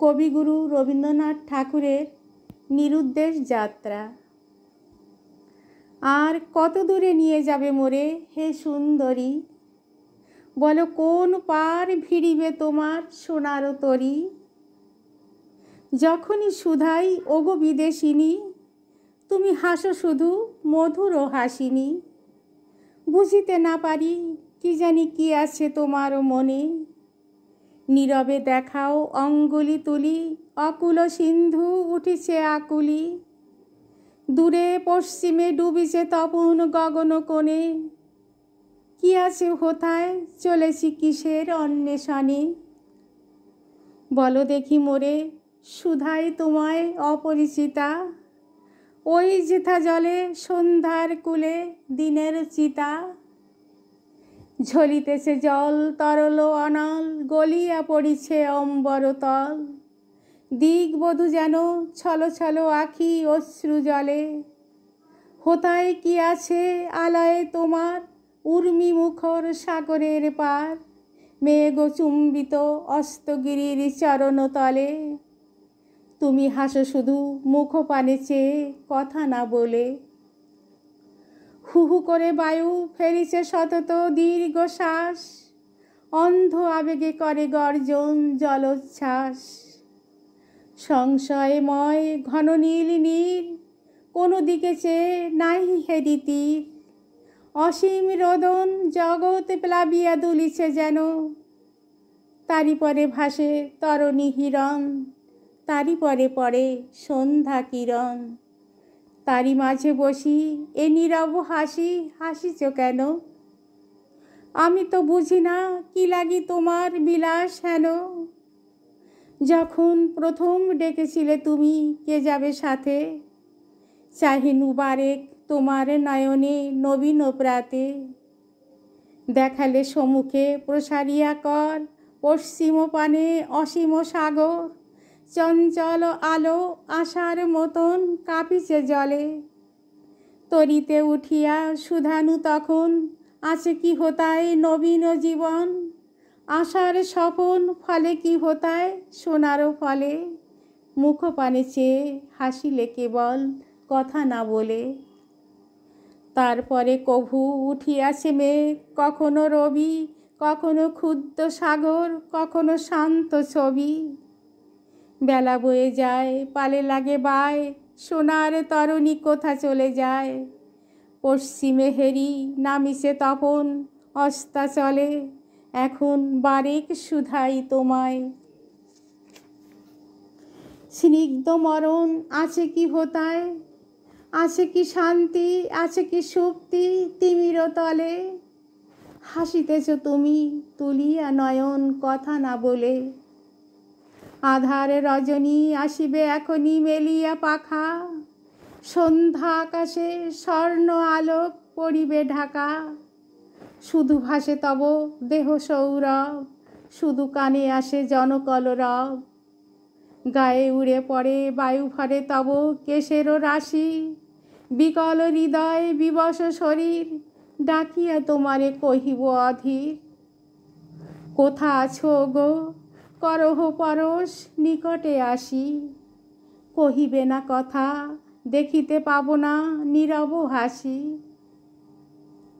কবিগুরু রবীন্দ্রনাথ ঠাকুরের নিরুদ্দেশ যাত্রা। আর কত দূরে নিয়ে যাবে মোরে হে সুন্দরী, বলো কোন পার ভিড়িবে তোমার সোনার তরী। যখনই সুধাই ওগো বিদেশিনী, তুমি হাসো শুধু মধুর হাসিনী। বুঝিতে না পারি কি জানি কি আছে তোমার মনে, নীরবে দেখাও অঙ্গুলি তুলি, অকুল সিন্ধু উঠিছে আকুলি। দূরে পশ্চিমে ডুবিছে তপন গগন কোণে, কি আছে হোথায় চলেছি কিসের অন্বেষণে। বলো দেখি মোরে সুধাই তোমায় অপরিচিতা, ওই যেথা জলে সন্ধ্যার কূলে দিনের চিতা। ঝলিতেছে জল তরল অনল, গলিয়া পড়িছে অম্বরতল। দিগবধূ যেন ছল ছল আখি অশ্রু জলে, হোতায় কি আছে আলয়ে তোমার উর্মি মুখর সাগরের পার। মেঘ চুম্বিত অস্তগিরির চরণ তলে, তুমি হাসো শুধু মুখ পানে চেয়ে কথা না বলে। হু হু করে বায়ু ফেলিছে সতত দীর্ঘ শ্বাস, অন্ধ আবেগে করে গর্জন জলোচ্ছ্বাস। সংশয়ময় ঘন নীল নীর, কোনো দিকে চেয়ে নাহি হেরি তীর। অসীম রোদন জগৎ প্লাবিয়া দুলিছে যেন, তারি পরে ভাসে তরণী হিরণ, তারি পরে পরে সন্ধ্যা কিরণ। তারি মাঝে বসি এ নীরব হাসি হাসিছ কেন, আমি তো বুঝি না কি লাগি তোমার বিলাস হেন। যখন প্রথম ডেকেছিলে তুমি কে যাবে সাথে, চাহিনু বারেক তোমার নয়নে নবীন প্রাতে। দেখালে সম্মুখে প্রসারিয়া কর, পশ্চিম পানে অসীম সাগর। চঞ্চল আলো আশার মতন কাঁপিছে জলে, তরিতে উঠিয়া সুধানু তখন আছে কি হোতায় নবীন জীবন। আশার স্বপন ফলে কি হোতায় সোনার ফলে, মুখ পানে চেয়ে হাসিলে কেবল কথা না বলে। তারপরে কভু উঠিয়াছে মেঘ, কখনো রবি, কখনো ক্ষুদ্র সাগর, কখনো শান্ত ছবি। বেলা বয়ে যায় পালে লাগে বায়, সোনার তরণী কোথা চলে যায়। পশ্চিমে হেরি নামিছে তপন অস্তাচলে, এখন বারেক সুধাই তোমায়। স্নিগ্ধ মরণ আছে কি হোতায়, আছে কি শান্তি, আছে কি শক্তি তিমির তলে। হাসিতেছ তুমি তুলিয়া নয়ন কথা না বলে, আধারে রজনী আসিবে এখনই মেলিয়া পাখা। সন্ধ্যা আকাশে স্বর্ণ আলোক পড়িবে ঢাকা, শুধু ভাসে তব দেহ সৌরভ, শুধু কানে আসে জনকলরব। গায়ে উড়ে পড়ে বায়ু ভরে তব কেশের রাশি, বিকল হৃদয় বিবশ শরীর ডাকিয়া তোমারে কহিব অধীর। কোথা আছো গো করহ পরশ নিকটে আসি, কহিবে না কথা দেখিতে পাব না নীরব হাসি।